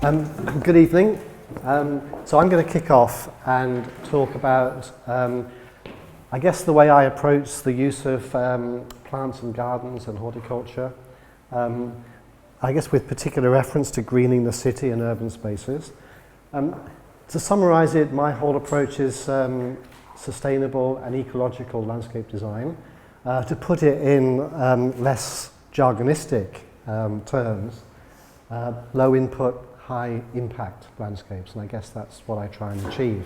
Good evening. So I'm going to kick off and talk about, I guess, the way I approach the use of plants and gardens and horticulture. I guess with particular reference to greening the city and urban spaces. To summarise it, my whole approach is sustainable and ecological landscape design. To put it in less jargonistic terms, low input, high impact landscapes, and I guess that's what I try and achieve.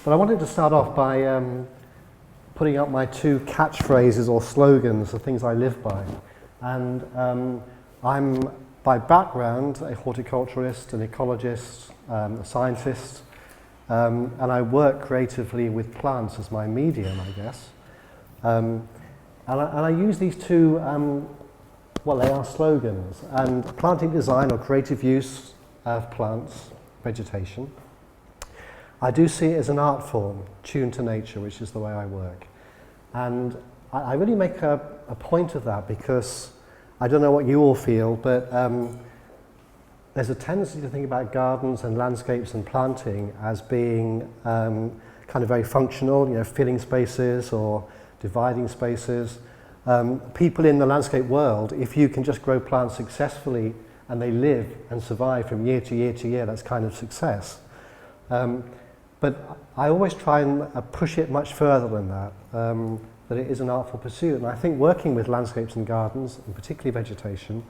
But I wanted to start off by putting up my two catchphrases or slogans, the things I live by. And I'm, by background, a horticulturalist, an ecologist, a scientist, and I work creatively with plants as my medium, I guess. And I use these two, well, they are slogans, and planting design or creative use of plants, vegetation. I do see it as an art form, tuned to nature, which is the way I work. And I really make a point of that because I don't know what you all feel, but there's a tendency to think about gardens and landscapes and planting as being kind of very functional, you know, filling spaces or dividing spaces. People in the landscape world, if you can just grow plants successfully and they live and survive from year to year to year, that's kind of success. But I always try and push it much further than that, that it is an artful pursuit. And I think working with landscapes and gardens, and particularly vegetation,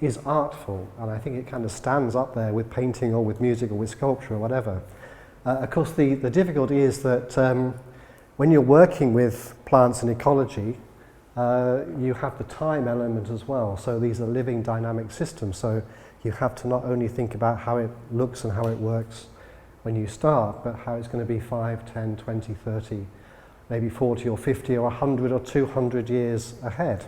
is artful. And I think it kind of stands up there with painting or with music or with sculpture or whatever. Of course, the difficulty is that when you're working with plants and ecology, you have the time element as well. So these are living dynamic systems. So you have to not only think about how it looks and how it works when you start, but how it's going to be 5, 10, 20, 30, maybe 40 or 50 or 100 or 200 years ahead.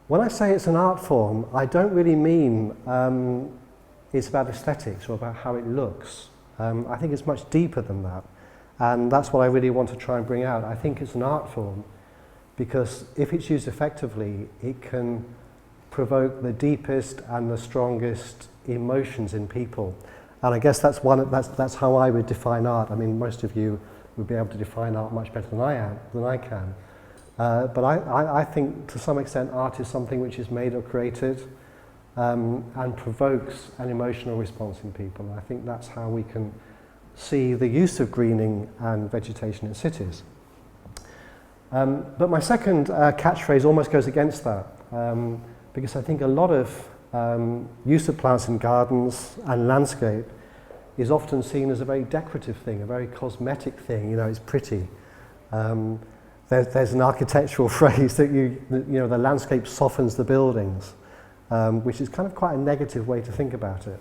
When I say it's an art form, I don't really mean it's about aesthetics or about how it looks. I think it's much deeper than that. And that's what I really want to try and bring out. I think it's an art form because if it's used effectively, it can provoke the deepest and the strongest emotions in people. And I guess that's how I would define art. I mean, most of you would be able to define art much better than I can. But I think to some extent art is something which is made or created and provokes an emotional response in people. And I think that's how we can see the use of greening and vegetation in cities. But my second catchphrase almost goes against that, because I think a lot of use of plants in gardens and landscape is often seen as a very decorative thing, a very cosmetic thing. You know, it's pretty. There's an architectural phrase that the landscape softens the buildings, which is kind of quite a negative way to think about it.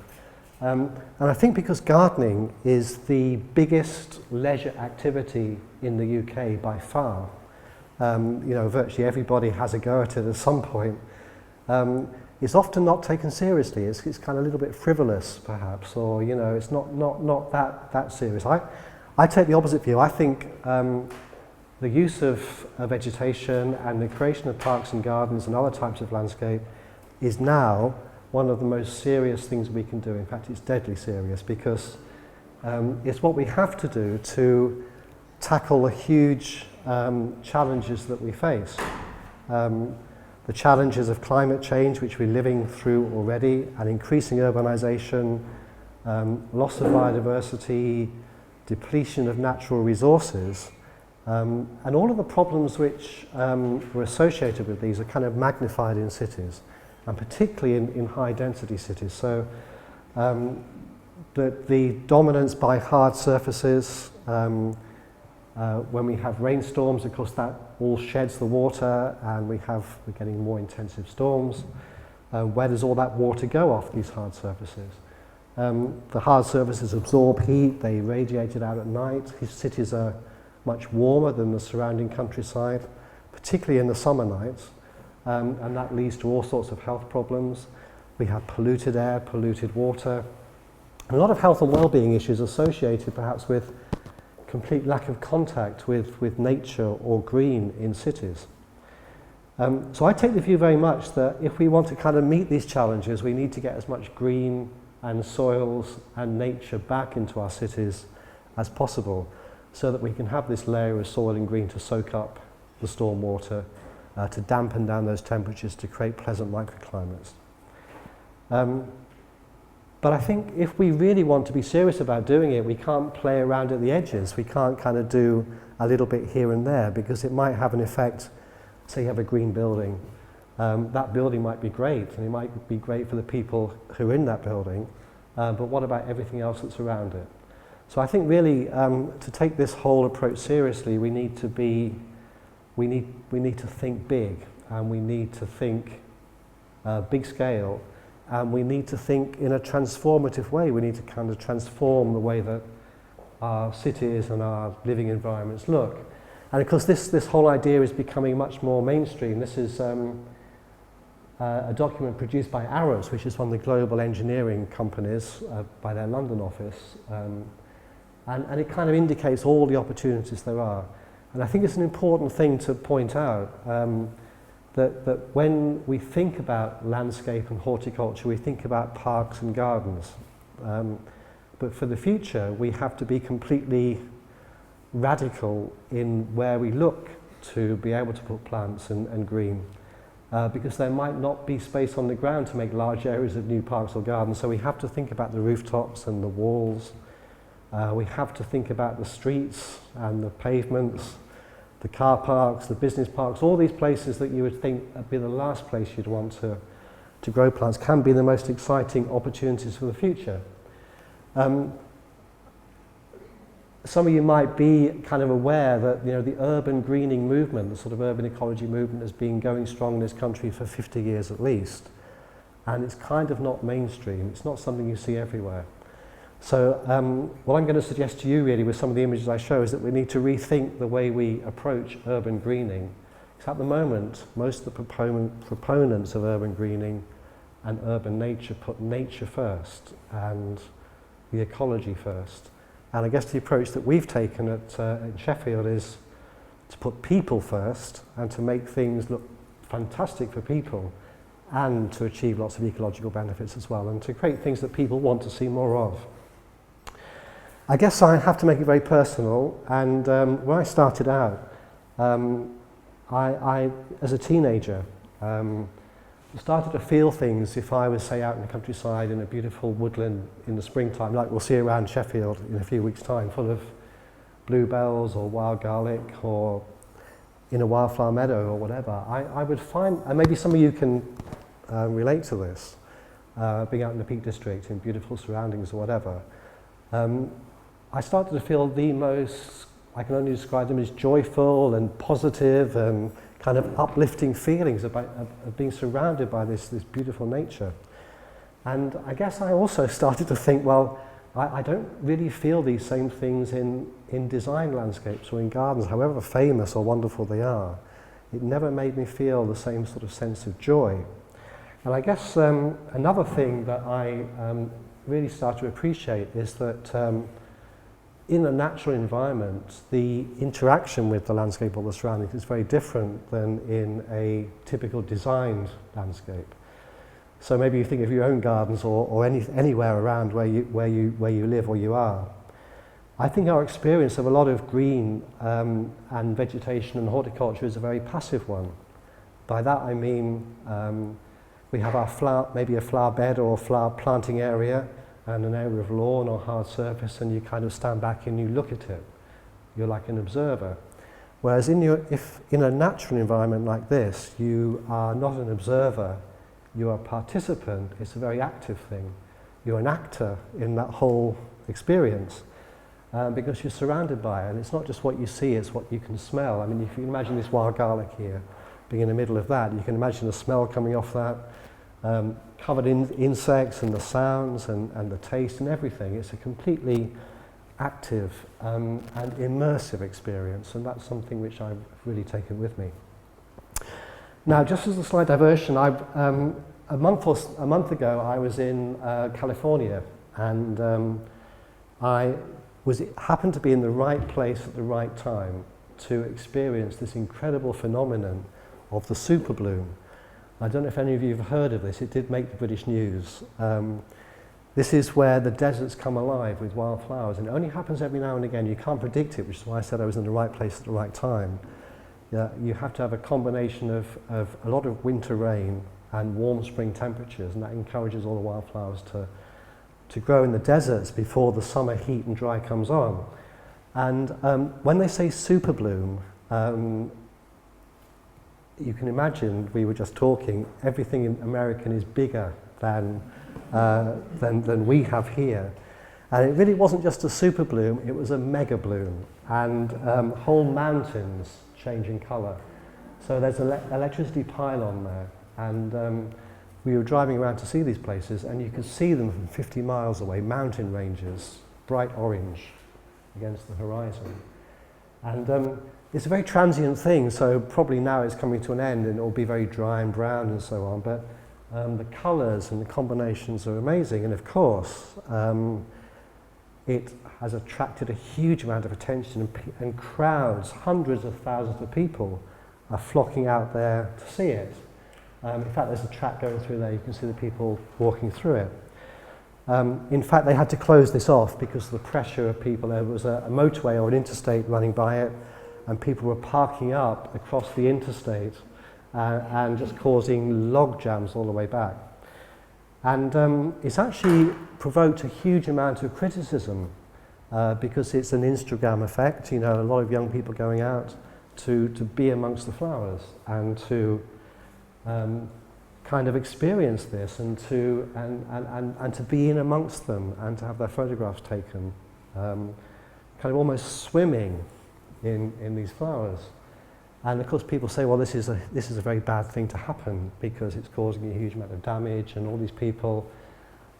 And I think because gardening is the biggest leisure activity in the UK by far, virtually everybody has a go at it at some point, it's often not taken seriously. It's kind of a little bit frivolous, perhaps, or it's not that serious. I take the opposite view. I think the use of vegetation and the creation of parks and gardens and other types of landscape is now one of the most serious things we can do. In fact, it's deadly serious because it's what we have to do to tackle the huge challenges that we face. The challenges of climate change, which we're living through already, and increasing urbanization, loss of biodiversity, depletion of natural resources, and all of the problems which were associated with these are kind of magnified in cities, and particularly in high-density cities. So the dominance by hard surfaces, when we have rainstorms, of course, that all sheds the water, and we're getting more intensive storms. Where does all that water go off these hard surfaces? The hard surfaces absorb heat, they radiate it out at night. These cities are much warmer than the surrounding countryside, particularly in the summer nights. And that leads to all sorts of health problems. We have polluted air, polluted water, and a lot of health and well-being issues associated perhaps with complete lack of contact with nature or green in cities. So I take the view very much that if we want to kind of meet these challenges, we need to get as much green and soils and nature back into our cities as possible, so that we can have this layer of soil and green to soak up the storm water, to dampen down those temperatures, to create pleasant microclimates. But I think if we really want to be serious about doing it, we can't play around at the edges. We can't kind of do a little bit here and there, because it might have an effect. Say you have a green building. That building might be great, and it might be great for the people who are in that building, but what about everything else that's around it? So I think really to take this whole approach seriously, we need to think big, and we need to think big scale, and we need to think in a transformative way. We need to kind of transform the way that our cities and our living environments look. And of course this whole idea is becoming much more mainstream. This is a document produced by Arrows, which is one of the global engineering companies by their London office. And it kind of indicates all the opportunities there are. And I think it's an important thing to point out that when we think about landscape and horticulture, we think about parks and gardens. But for the future, we have to be completely radical in where we look to be able to put plants and green. Because there might not be space on the ground to make large areas of new parks or gardens, so we have to think about the rooftops and the walls. We have to think about the streets and the pavements, the car parks, the business parks, all these places that you would think would be the last place you'd want to grow plants can be the most exciting opportunities for the future. Some of you might be kind of aware that the urban greening movement, the sort of urban ecology movement, has been going strong in this country for 50 years at least. And it's kind of not mainstream. It's not something you see everywhere. So what I'm going to suggest to you really with some of the images I show is that we need to rethink the way we approach urban greening. Because at the moment, most of the proponents of urban greening and urban nature put nature first and the ecology first. And I guess the approach that we've taken at Sheffield is to put people first and to make things look fantastic for people and to achieve lots of ecological benefits as well and to create things that people want to see more of. I guess I have to make it very personal, and when I started out, I as a teenager, started to feel things if I was, say, out in the countryside in a beautiful woodland in the springtime, like we'll see around Sheffield in a few weeks' time, full of bluebells or wild garlic, or in a wildflower meadow or whatever. I would find, and maybe some of you can relate to this, being out in the Peak District in beautiful surroundings or whatever, I started to feel the most, I can only describe them as joyful and positive and kind of uplifting feelings of being surrounded by this beautiful nature. And I guess I also started to think, well, I don't really feel these same things in design landscapes or in gardens, however famous or wonderful they are. It never made me feel the same sort of sense of joy. And I guess another thing that I really start to appreciate is that in a natural environment, the interaction with the landscape or the surroundings is very different than in a typical designed landscape. So maybe you think of your own gardens or anywhere around where you live or you are. I think our experience of a lot of green and vegetation and horticulture is a very passive one. By that I mean we have our maybe a flower bed or a flower planting area and an area of lawn or hard surface, and you kind of stand back and you look at it. You're like an observer. Whereas if in a natural environment like this, you are not an observer, you're a participant. It's a very active thing. You're an actor in that whole experience because you're surrounded by it. And it's not just what you see, it's what you can smell. I mean, if you imagine this wild garlic here, being in the middle of that, you can imagine the smell coming off that, covered in insects and the sounds and the taste and everything. It's a completely active and immersive experience, and that's something which I've really taken with me. Now, just as a slight diversion, a month ago I was in California, and I happened to be in the right place at the right time to experience this incredible phenomenon of the super bloom. I don't know if any of you have heard of this. It did make the British news. This is where the deserts come alive with wildflowers, and it only happens every now and again. You can't predict it, which is why I said I was in the right place at the right time. Yeah, you have to have a combination of a lot of winter rain and warm spring temperatures, and that encourages all the wildflowers to grow in the deserts before the summer heat and dry comes on. And when they say super bloom, you can imagine, we were just talking, everything in American is bigger than we have here. And it really wasn't just a super bloom, it was a mega bloom, and whole mountains change in colour. So there's an electricity pylon there, and we were driving around to see these places, and you could see them from 50 miles away, mountain ranges, bright orange against the horizon. And it's a very transient thing, so probably now it's coming to an end and it will be very dry and brown and so on, but the colours and the combinations are amazing, and of course it has attracted a huge amount of attention, and crowds, hundreds of thousands of people are flocking out there to see it. In fact, there's a track going through there, you can see the people walking through it. In fact, they had to close this off because of the pressure of people. There was a motorway or an interstate running by it, and people were parking up across the interstate and just causing log jams all the way back. And it's actually provoked a huge amount of criticism because it's an Instagram effect, you know, a lot of young people going out to be amongst the flowers and to kind of experience this and to be in amongst them and to have their photographs taken, kind of almost swimming in these flowers. And of course people say, well, this is a very bad thing to happen because it's causing a huge amount of damage, and all these people,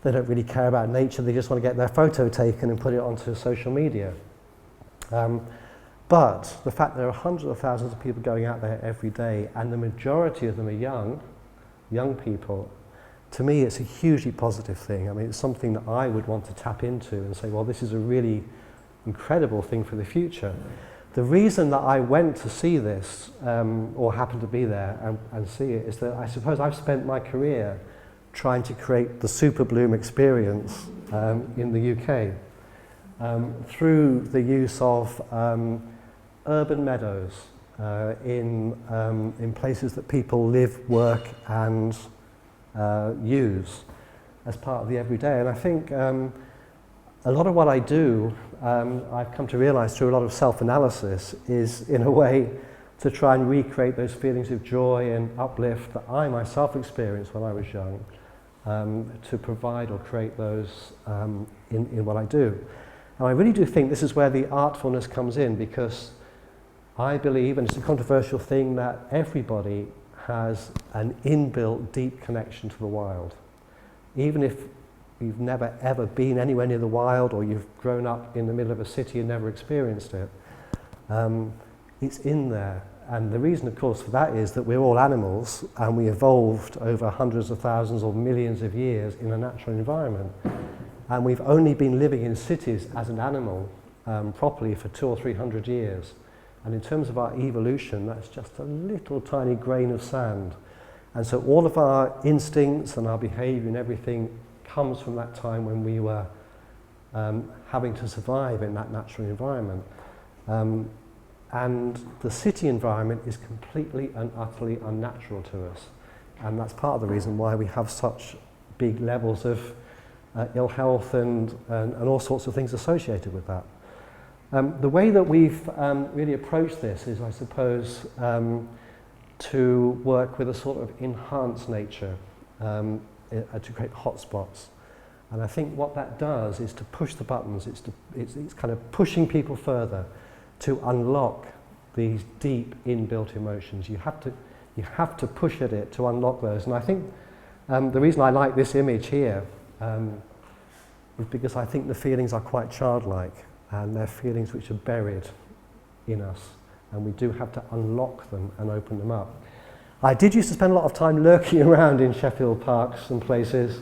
they don't really care about nature, they just want to get their photo taken and put it onto social media. But the fact there are hundreds of thousands of people going out there every day, and the majority of them are young people, to me it's a hugely positive thing. I mean, it's something that I would want to tap into and say, well, this is a really incredible thing for the future. The reason that I went to see this, or happened to be there and see it, is that I suppose I've spent my career trying to create the super bloom experience in the UK through the use of urban meadows in places that people live, work and use as part of the everyday. And I think a lot of what I do, I've come to realise through a lot of self-analysis, is in a way to try and recreate those feelings of joy and uplift that I myself experienced when I was young, to provide or create those in what I do. And I really do think this is where the artfulness comes in, because I believe, and it's a controversial thing, that everybody has an inbuilt deep connection to the wild. Even if you've never ever been anywhere near the wild, or you've grown up in the middle of a city and never experienced it, it's in there. And the reason, of course, for that is that we're all animals, and we evolved over hundreds of thousands or millions of years in a natural environment. And we've only been living in cities as an animal properly for 200 or 300 years. And in terms of our evolution, that's just a little tiny grain of sand. And so all of our instincts and our behaviour and everything comes from that time when we were having to survive in that natural environment. And the city environment is completely and utterly unnatural to us. And that's part of the reason why we have such big levels of ill health and all sorts of things associated with that. The way that we've really approached this is, I suppose, to work with a sort of enhanced nature, to create hotspots. And I think what that does is to push the buttons. It's kind of pushing people further to unlock these deep inbuilt emotions. You have to push at it to unlock those. And I think the reason I like this image here is because I think the feelings are quite childlike, and they're feelings which are buried in us, and we do have to unlock them and open them up. I did used to spend a lot of time lurking around in Sheffield parks and places,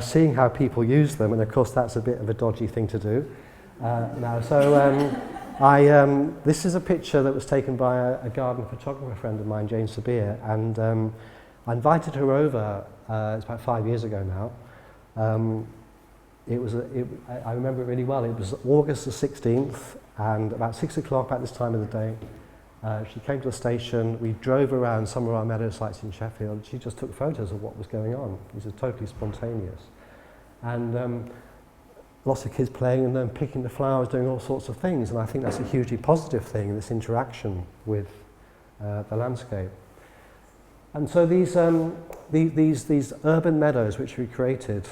seeing how people use them, and of course that's a bit of a dodgy thing to do now. So This is a picture that was taken by a garden photographer friend of mine, Jane Sabir, and I invited her over, it's about 5 years ago now. I remember it really well. It was August the 16th, and about 6 o'clock at this time of the day, she came to the station. We drove around some of our meadow sites in Sheffield. She just took photos of what was going on. It was totally spontaneous. And lots of kids playing and then picking the flowers, doing all sorts of things. And I think that's a hugely positive thing, this interaction with the landscape. And so these urban meadows which we created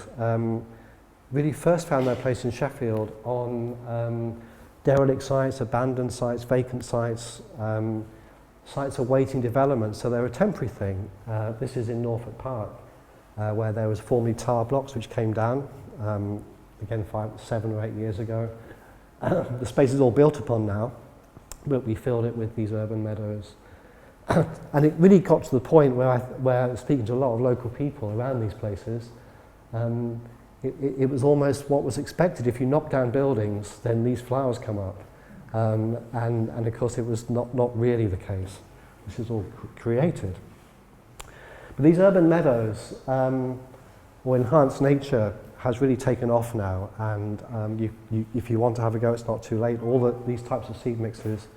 really first found their place in Sheffield on derelict sites, abandoned sites, vacant sites, sites awaiting development. So they're a temporary thing. This is in Norfolk Park, where there was formerly tar blocks which came down, again 7 or 8 years ago. The space is all built upon now, but we filled it with these urban meadows. And it really got to the point where speaking to a lot of local people around these places, it was almost what was expected. If you knock down buildings, then these flowers come up. And of course it was not really the case. This is all created. But these urban meadows, or enhanced nature, has really taken off now, and if you want to have a go, it's not too late. These types of seed mixes,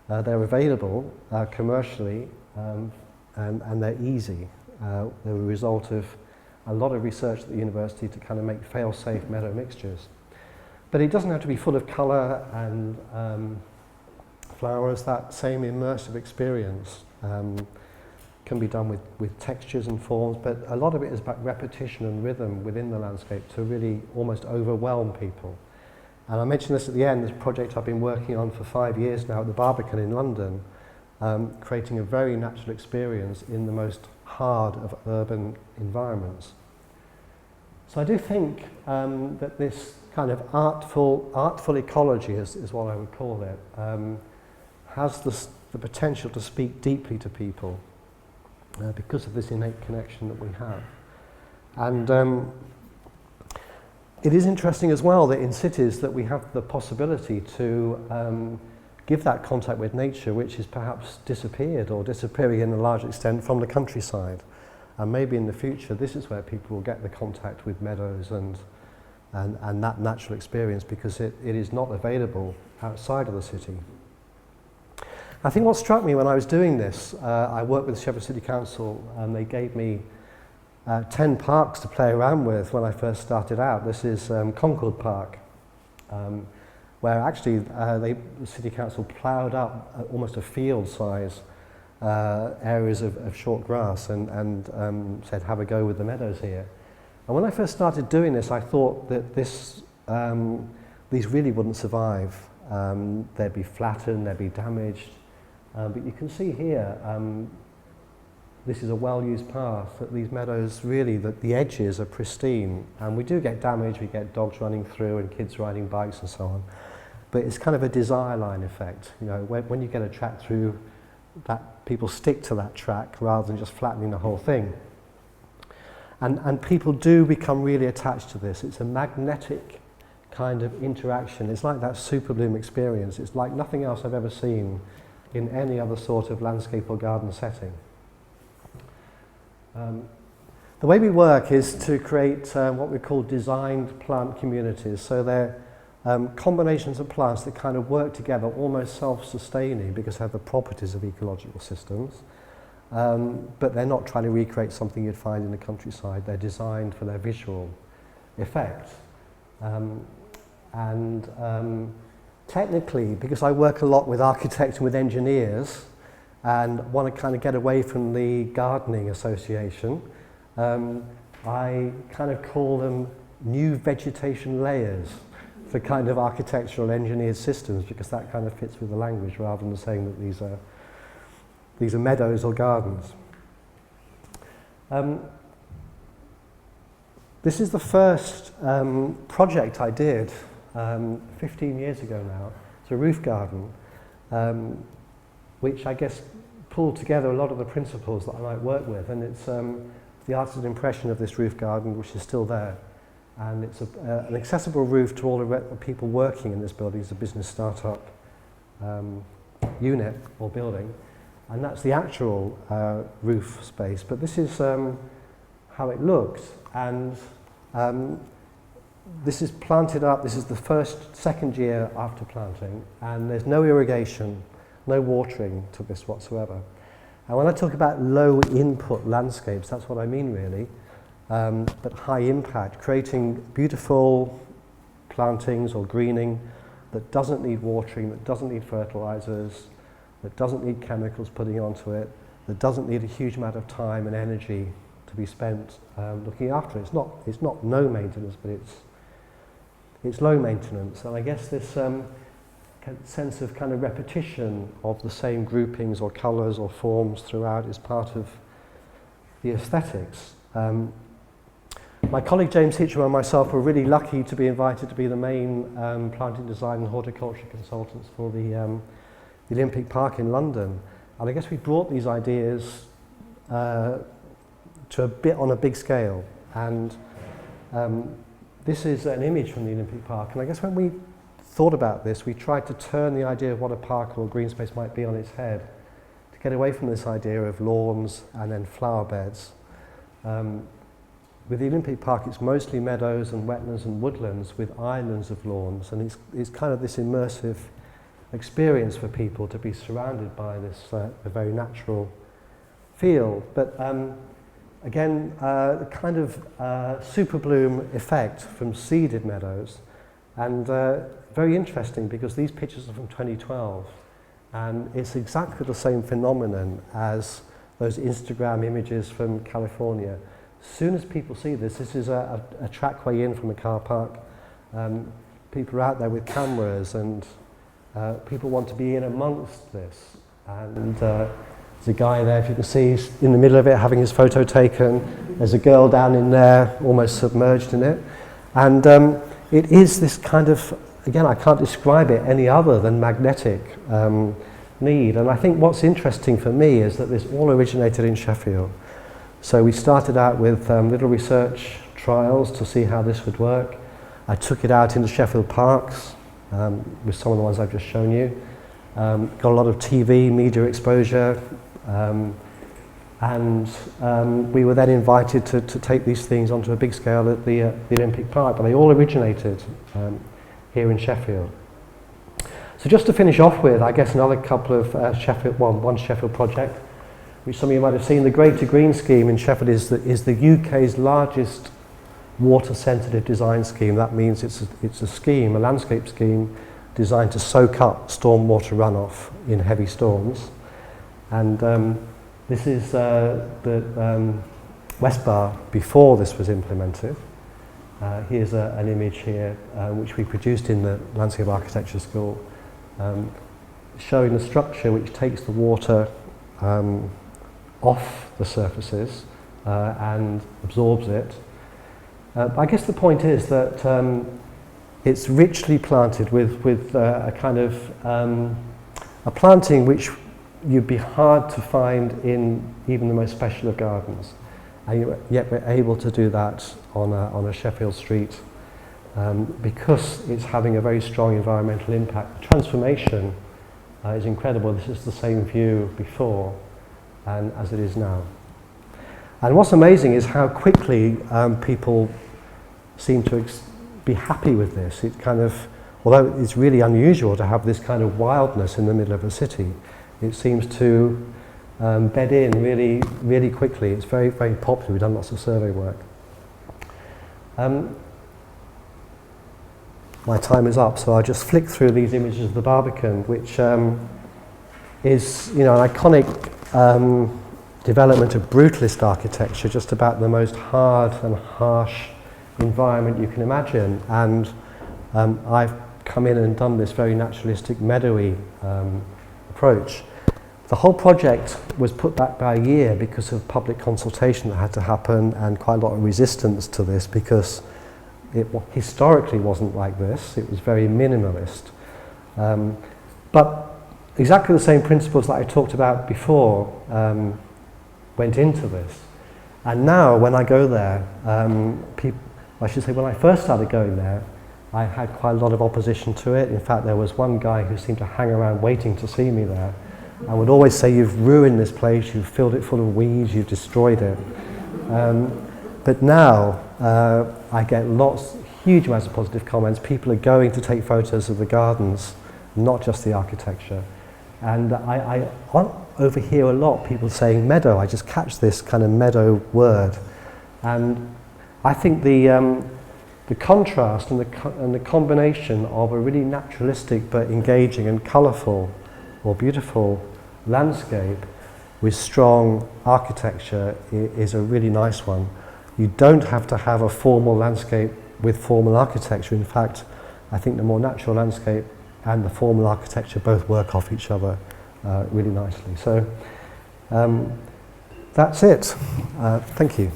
they're available commercially, and they're easy. They're a result of a lot of research at the university to kind of make fail-safe meadow mixtures. But it doesn't have to be full of colour and flowers. That same immersive experience can be done with textures and forms, but a lot of it is about repetition and rhythm within the landscape to really almost overwhelm people. And I mentioned this at the end, this project I've been working on for 5 years now at the Barbican in London, creating a very natural experience in the most hard of urban environments. So I do think that this kind of artful ecology is what I would call it, has the potential to speak deeply to people because of this innate connection that we have. And it is interesting as well that in cities that we have the possibility to give that contact with nature, which is perhaps disappeared or disappearing in a large extent from the countryside. And maybe in the future this is where people will get the contact with meadows and that natural experience, because it is not available outside of the city. I think what struck me when I was doing this, I worked with the Sheffield City Council, and they gave me 10 parks to play around with when I first started out. This is Concord Park, where actually the City Council ploughed up almost a field size areas of short grass and said, have a go with the meadows here. And when I first started doing this, I thought that these really wouldn't survive. They'd be flattened, they'd be damaged. But you can see here, this is a well-used path, that these meadows really, that the edges are pristine. And we do get damage, we get dogs running through and kids riding bikes and so on. But it's kind of a desire line effect. You know, when you get a track through, that people stick to that track rather than just flattening the whole thing. And people do become really attached to this. It's a magnetic kind of interaction. It's like that super bloom experience. It's like nothing else I've ever seen in any other sort of landscape or garden setting. The way we work is to create what we call designed plant communities. So they're combinations of plants that kind of work together, almost self-sustaining, because they have the properties of ecological systems. But they're not trying to recreate something you'd find in the countryside. They're designed for their visual effect. Technically, because I work a lot with architects and with engineers and want to kind of get away from the gardening association, I kind of call them new vegetation layers for kind of architectural engineered systems, because that kind of fits with the language rather than saying that these are meadows or gardens. This is the first project I did 15 years ago now. It's a roof garden, which I guess pulled together a lot of the principles that I might work with, and it's the artist's impression of this roof garden, which is still there. And it's an accessible roof to all the people working in this building. It's a business startup unit or building, and that's the actual roof space. But this is how it looks, and this is planted up. This is the second year after planting, and there's no irrigation, no watering to this whatsoever. And when I talk about low input landscapes, that's what I mean really, but high impact, creating beautiful plantings or greening that doesn't need watering, that doesn't need fertilizers, that doesn't need chemicals putting onto it, that doesn't need a huge amount of time and energy to be spent looking after it. It's not no maintenance, but it's low maintenance. And I guess this sense of kind of repetition of the same groupings or colours or forms throughout is part of the aesthetics. My colleague James Hitcham and myself were really lucky to be invited to be the main planting design and horticulture consultants for the Olympic Park in London. And I guess we brought these ideas to on a big scale. And this is an image from the Olympic Park. And I guess when we thought about this, we tried to turn the idea of what a park or green space might be on its head, to get away from this idea of lawns and then flower beds. With the Olympic Park, it's mostly meadows and wetlands and woodlands with islands of lawns, and it's kind of this immersive experience for people to be surrounded by this a very natural field. But again, the kind of super bloom effect from seeded meadows, and very interesting because these pictures are from 2012, and it's exactly the same phenomenon as those Instagram images from California. As soon as people see this is a trackway in from a car park. People are out there with cameras, and people want to be in amongst this. And there's a guy there, if you can see, he's in the middle of it having his photo taken. There's a girl down in there, almost submerged in it. And it is this kind of, again, I can't describe it any other than magnetic need. And I think what's interesting for me is that this all originated in Sheffield. So we started out with little research trials to see how this would work. I took it out into Sheffield parks with some of the ones I've just shown you. Got a lot of TV, media exposure, and we were then invited to take these things onto a big scale at the Olympic Park, but they all originated here in Sheffield. So just to finish off with, I guess another couple of one Sheffield project, which some of you might have seen. The Great to Green scheme in Sheffield is the UK's largest water-sensitive design scheme. That means it's a scheme, a landscape scheme, designed to soak up stormwater runoff in heavy storms. And this is the West Bar before this was implemented. Here's an image here which we produced in the Landscape Architecture School, showing the structure which takes the water off the surfaces and absorbs it. I guess the point is that it's richly planted with a kind of a planting which you'd be hard to find in even the most special of gardens, and yet we're able to do that on a Sheffield Street because it's having a very strong environmental impact. The transformation is incredible. This is the same view before and as it is now. And what's amazing is how quickly people seem to be happy with this. It kind of, although it's really unusual to have this kind of wildness in the middle of a city, it seems to bed in really, really quickly. It's very, very popular. We've done lots of survey work. My time is up, so I'll just flick through these images of the Barbican, which is, an iconic development of brutalist architecture, just about the most hard and harsh environment you can imagine. And I've come in and done this very naturalistic, meadowy approach. The whole project was put back by a year because of public consultation that had to happen and quite a lot of resistance to this because it historically wasn't like this. It was very minimalist. But exactly the same principles that I talked about before went into this. And now when I go there, when I first started going there, I had quite a lot of opposition to it. In fact, there was one guy who seemed to hang around waiting to see me there and would always say, "You've ruined this place, you've filled it full of weeds, you've destroyed it." But now I get huge amounts of positive comments. People are going to take photos of the gardens, not just the architecture. And I overhear a lot people saying meadow. I just catch this kind of meadow word. And I think the contrast and the combination of a really naturalistic but engaging and colourful or beautiful landscape with strong architecture is a really nice one. You don't have to have a formal landscape with formal architecture. In fact, I think the more natural landscape and the formal architecture both work off each other really nicely. So that's it. Thank you.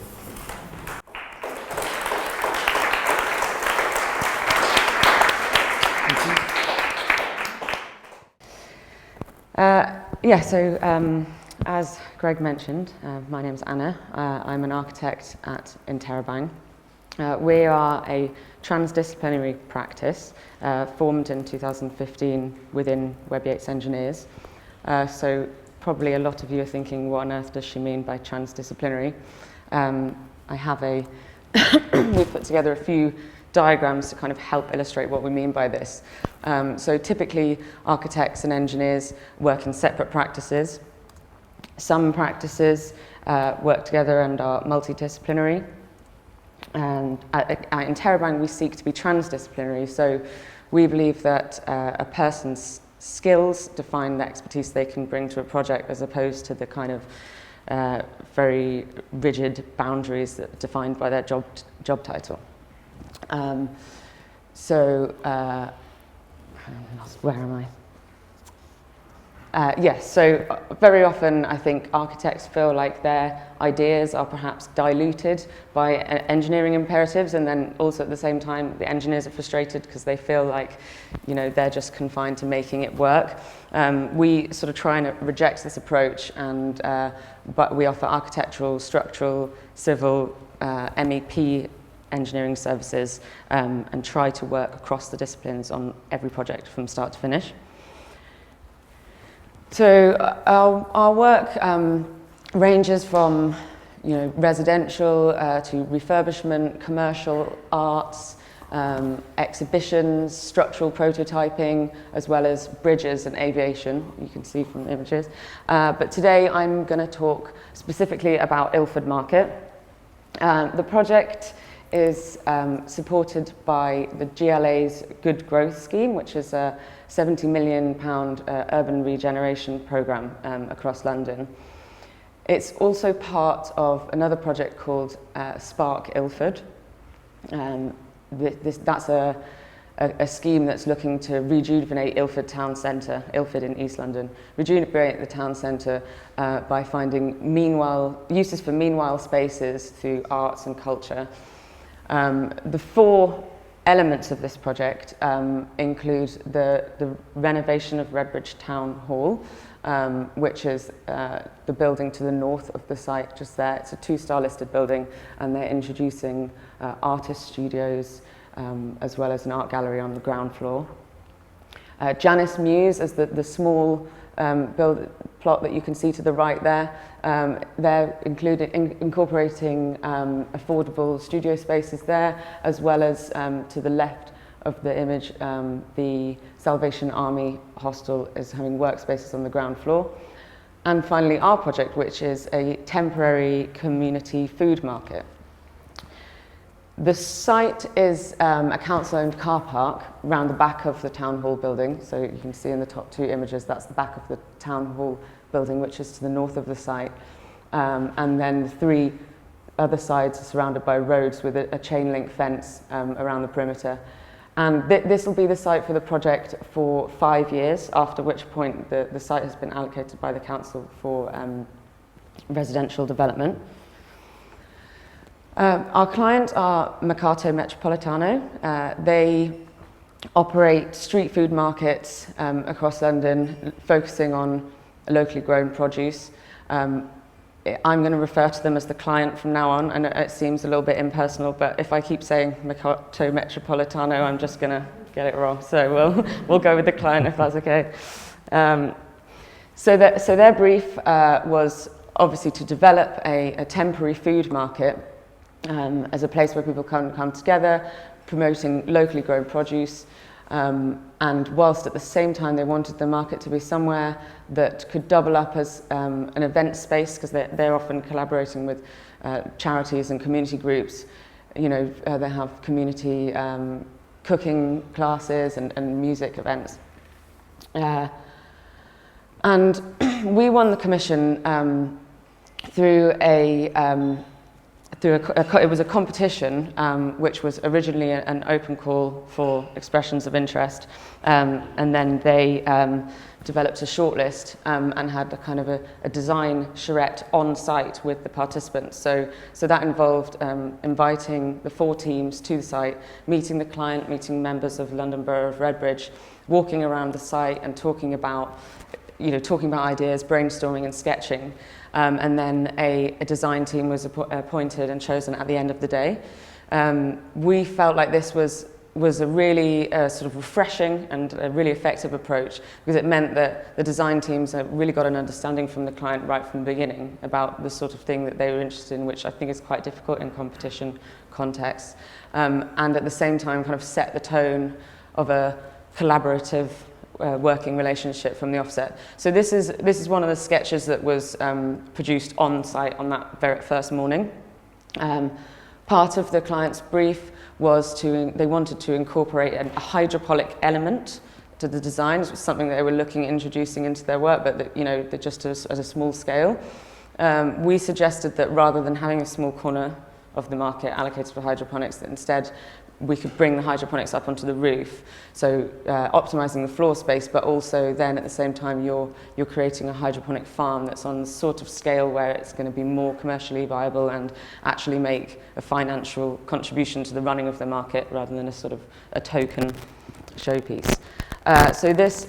As Greg mentioned, my name's Anna. I'm an architect at Interrobang. We are a transdisciplinary practice formed in 2015 within Web Yates Engineers. So probably a lot of you are thinking, what on earth does she mean by transdisciplinary? We've put together a few diagrams to kind of help illustrate what we mean by this. So typically architects and engineers work in separate practices. Some practices work together and are multidisciplinary. And at Interrobang we seek to be transdisciplinary, so we believe that a person's skills define the expertise they can bring to a project, as opposed to the kind of very rigid boundaries that are defined by their job title. Where am I? Yes, so very often I think architects feel like their ideas are perhaps diluted by engineering imperatives, and then also at the same time the engineers are frustrated because they feel like, you know, they're just confined to making it work. We sort of try and reject this approach, and but we offer architectural, structural, civil, MEP engineering services, and try to work across the disciplines on every project from start to finish. So our work ranges from, you know, residential to refurbishment, commercial, arts, exhibitions, structural prototyping, as well as bridges and aviation, you can see from the images. But today I'm going to talk specifically about Ilford Market. The project is supported by the GLA's Good Growth Scheme, which is a £70 million urban regeneration programme across London. It's also part of another project called Spark Ilford. That's a scheme that's looking to rejuvenate Ilford town centre, Ilford in East London, rejuvenate the town centre by finding uses for meanwhile spaces through arts and culture. The four elements of this project include the renovation of Redbridge Town Hall, which is the building to the north of the site just there. It's a 2-star listed building, and they're introducing artist studios as well as an art gallery on the ground floor. Janus Mews is the small plot that you can see to the right there. They're incorporating affordable studio spaces there, as well as to the left of the image, the Salvation Army hostel is having workspaces on the ground floor. And finally, our project, which is a temporary community food market. The site is a council-owned car park around the back of the town hall building. So you can see in the top two images, that's the back of the town hall building, which is to the north of the site. And then the three other sides are surrounded by roads with a chain link fence around the perimeter. And this will be the site for the project for 5 years, after which point the site has been allocated by the council for residential development. Our clients are Mercato Metropolitano. They operate street food markets across London, focusing on locally grown produce. I'm going to refer to them as the client from now on, and it seems a little bit impersonal, but if I keep saying Mercato Metropolitano, I'm just going to get it wrong. So we'll go with the client if that's okay. So their brief was obviously to develop a temporary food market as a place where people come together, promoting locally grown produce, and whilst at the same time they wanted the market to be somewhere that could double up as an event space, because they're often collaborating with charities and community groups. You know, they have community cooking classes and music events. And we won the commission through it was a competition which was originally an open call for expressions of interest, and then they developed a shortlist and had a kind of a design charrette on site with the participants. So that involved inviting the 4 teams to the site, meeting the client, meeting members of London Borough of Redbridge, walking around the site and talking about ideas, brainstorming and sketching. And then a design team was appointed and chosen at the end of the day. We felt like this was a really sort of refreshing and a really effective approach, because it meant that the design teams really got an understanding from the client right from the beginning about the sort of thing that they were interested in, which I think is quite difficult in competition contexts, and at the same time kind of set the tone of a collaborative working relationship from the offset. So this is one of the sketches that was produced on site on that very first morning. Part of the client's brief was they wanted to incorporate a hydroponic element to the design. It was something they were introducing into their work, but just at a small scale. We suggested that rather than having a small corner of the market allocated for hydroponics, that instead we could bring the hydroponics up onto the roof, so optimizing the floor space, but also then at the same time you're creating a hydroponic farm that's on the sort of scale where it's going to be more commercially viable and actually make a financial contribution to the running of the market rather than a sort of a token showpiece. So this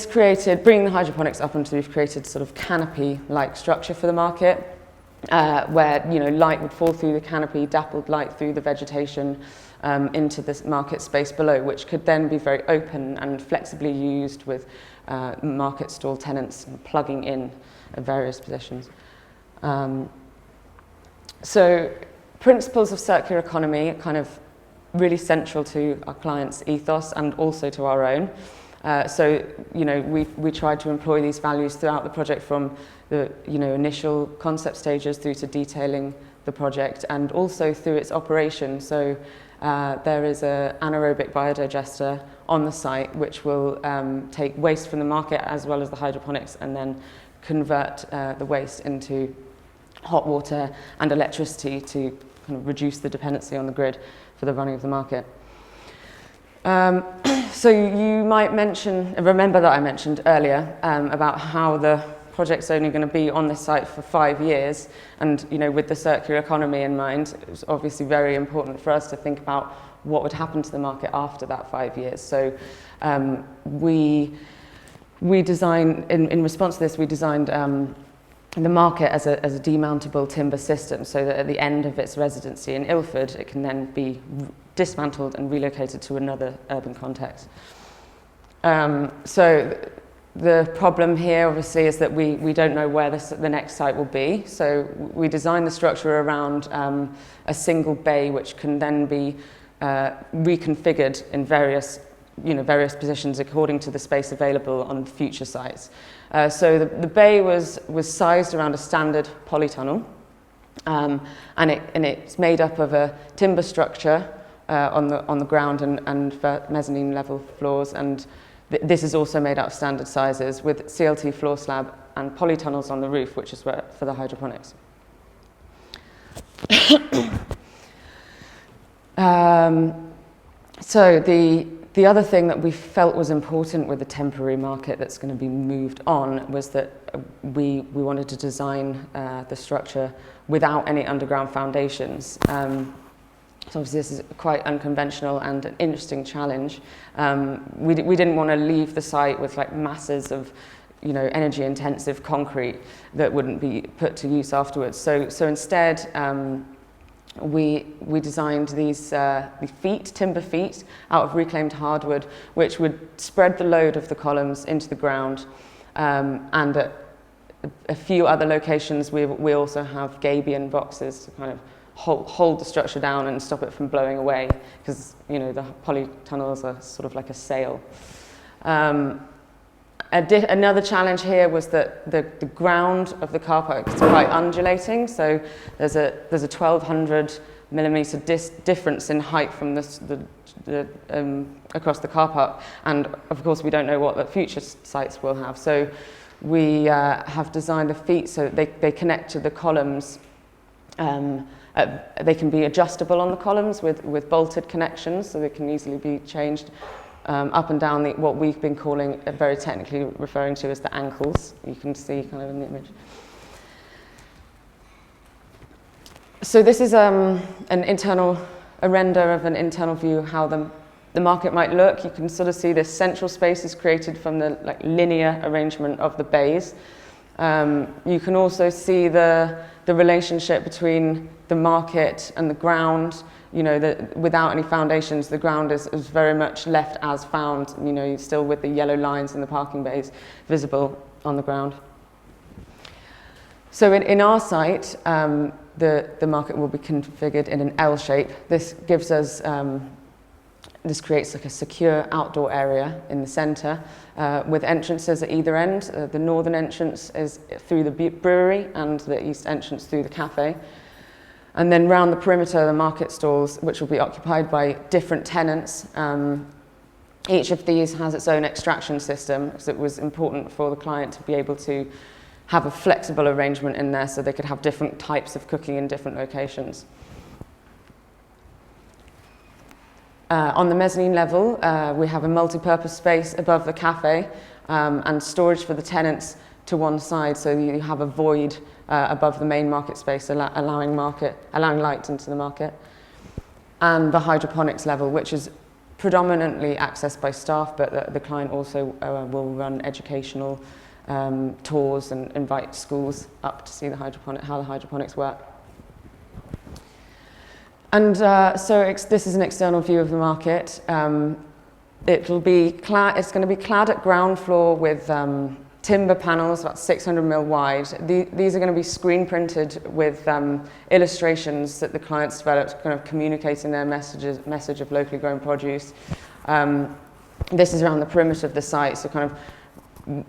created, bringing the hydroponics up onto the roof, created sort of canopy-like structure for the market. Where light would fall through the canopy, dappled light through the vegetation into this market space below, which could then be very open and flexibly used with market stall tenants plugging in at various positions. So principles of circular economy are kind of really central to our clients' ethos and also to our own. So we tried to employ these values throughout the project, from the initial concept stages through to detailing the project, and also through its operation. So there is an anaerobic biodigester on the site which will take waste from the market as well as the hydroponics, and then convert the waste into hot water and electricity to kind of reduce the dependency on the grid for the running of the market. So you might remember that I mentioned earlier about how the project's only going to be on this site for 5 years, and with the circular economy in mind, it was obviously very important for us to think about what would happen to the market after that 5 years. So we designed, in response to this, we designed the market as a demountable timber system, so that at the end of its residency in Ilford, it can then be dismantled and relocated to another urban context. So the problem here, obviously, is that we don't know where the next site will be. So we designed the structure around a single bay, which can then be reconfigured in various positions according to the space available on future sites. So the bay was sized around a standard polytunnel, and it's made up of a timber structure on the ground and mezzanine level floors, and this is also made out of standard sizes with CLT floor slab and polytunnels on the roof, which is for the hydroponics. So the other thing that we felt was important with the temporary market that's going to be moved on was that we wanted to design the structure without any underground foundations. So obviously this is quite unconventional and an interesting challenge. We didn't want to leave the site with like masses of energy intensive concrete that wouldn't be put to use afterwards. So instead, we designed these timber feet out of reclaimed hardwood, which would spread the load of the columns into the ground. And at a few other locations, we also have gabion boxes to kind of hold the structure down and stop it from blowing away, because the polytunnels are sort of like a sail. Another challenge here was that the ground of the car park is quite undulating, so there's a 1,200 millimeter difference in height from across the car park, and of course we don't know what the future sites will have. So we have designed the feet so that they connect to the columns. They can be adjustable on the columns with bolted connections, so they can easily be changed up and down what we've been calling, very technically referring to as the ankles. You can see kind of in the image. So this is a render of an internal view of how the market might look. You can sort of see this central space is created from the linear arrangement of the bays. You can also see the relationship between the market and the ground. Without any foundations, the ground is very much left as found, still with the yellow lines in the parking bays visible on the ground. So in our site, the market will be configured in an L shape. This gives us, this creates like a secure outdoor area in the centre with entrances at either end. The northern entrance is through the brewery and the east entrance through the cafe. And then round the perimeter, the market stalls, which will be occupied by different tenants. Each of these has its own extraction system, because it was important for the client to be able to have a flexible arrangement in there so they could have different types of cooking in different locations. On the mezzanine level, we have a multi-purpose space above the cafe and storage for the tenants to one side, so you have a void above the main market space, allowing light into the market. And the hydroponics level, which is predominantly accessed by staff, but the client also will run educational tours and invite schools up to see how the hydroponics work. And this is an external view of the market. It's going to be clad at ground floor with timber panels about 600 mil wide. These are going to be screen printed with illustrations that the clients developed, kind of communicating their message of locally grown produce. This is around the perimeter of the site, so kind of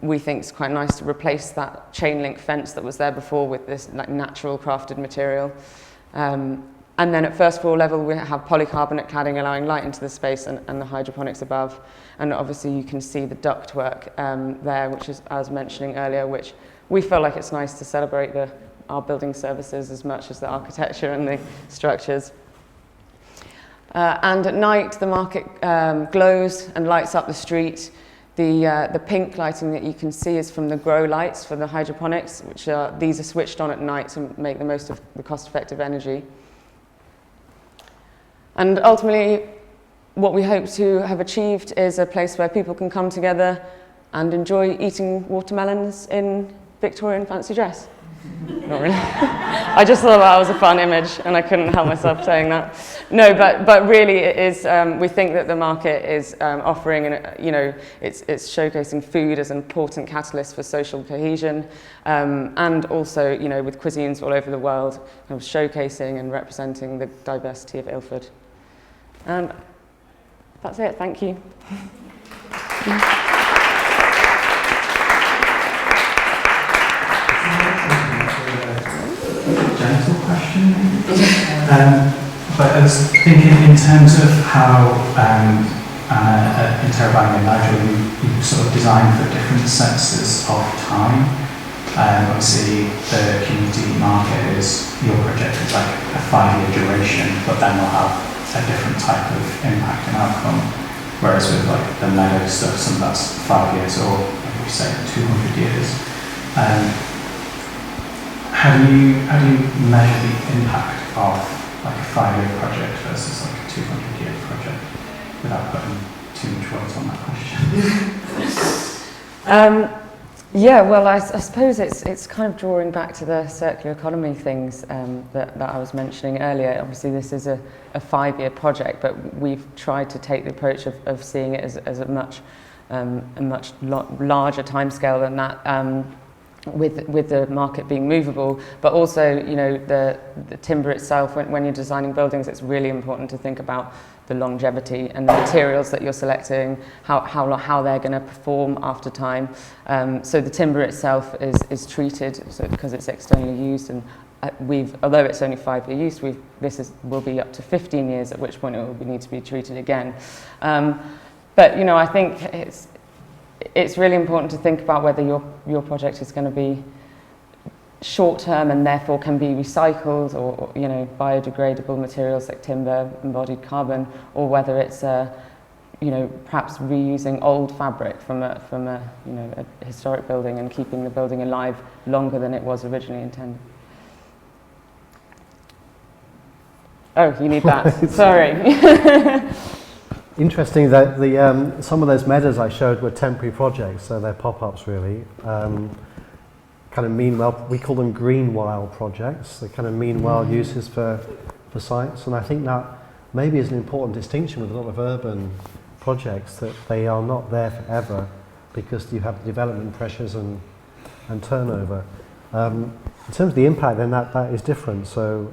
we think it's quite nice to replace that chain link fence that was there before with this natural crafted material. And then at first floor level, we have polycarbonate cladding allowing light into the space and the hydroponics above. And obviously you can see the ductwork there, which is, I was mentioning earlier, which we feel like it's nice to celebrate our building services as much as the architecture and the structures. And at night, the market glows and lights up the street. The pink lighting that you can see is from the grow lights for the hydroponics, these are switched on at night to make the most of the cost-effective energy. And ultimately, what we hope to have achieved is a place where people can come together and enjoy eating watermelons in Victorian fancy dress. Not really. I just thought that was a fun image, and I couldn't help myself saying that. No, but really, it is. We think that the market is offering, it's showcasing food as an important catalyst for social cohesion, and also, with cuisines all over the world, kind of showcasing and representing the diversity of Ilford. And that's it. Thank you. Gentle question. But I was thinking in terms of how Interrobang and Nigel, you sort of designed for different senses of time. Obviously, the community market your project is like a 5-year duration, but then we'll have a different type of impact and outcome. Whereas with like the meadow stuff, some of that's 5 years or like we say 200 years. How do you measure the impact of like a 5-year project versus like a 200-year project without putting too much weight on that question? Yeah, well, I suppose it's kind of drawing back to the circular economy things that I was mentioning earlier. Obviously, this is a 5-year project, but we've tried to take the approach of seeing it as a much larger timescale than that. With the market being movable, but also, you know, the timber itself. When you're designing buildings, it's really important to think about the longevity and the materials that you're selecting, how they're going to perform after time. So the timber itself is treated because it's externally used, and although it's only 5-year use, will be up to 15 years, at which point it will need to be treated again. But you know, I think it's really important to think about whether your project is going to be short-term and therefore can be recycled, or you know, biodegradable materials like timber, embodied carbon, or whether it's you know, perhaps reusing old fabric from a you know, a historic building and keeping the building alive longer than it was originally intended. Oh, you need that. Sorry. Interesting that the some of those meadows I showed were temporary projects, so they're pop-ups really. Kind of meanwhile, we call them green wild projects. They're kind of meanwhile uses for sites, and I think that maybe is an important distinction with a lot of urban projects, that they are not there forever because you have development pressures and turnover. In terms of the impact, then that is different. So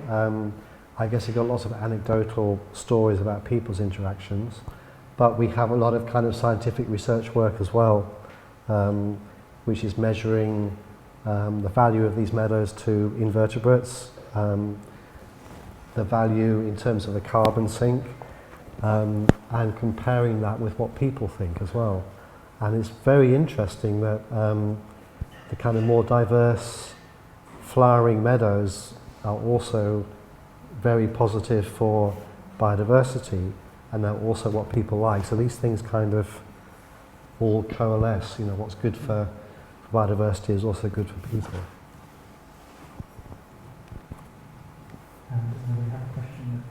I guess you've got lots of anecdotal stories about people's interactions, but we have a lot of kind of scientific research work as well, which is measuring the value of these meadows to invertebrates, the value in terms of the carbon sink, and comparing that with what people think as well. And it's very interesting that the kind of more diverse flowering meadows are also very positive for biodiversity, and they're also what people like. So these things kind of all coalesce. You know, what's good for biodiversity is also good for people. We have a question.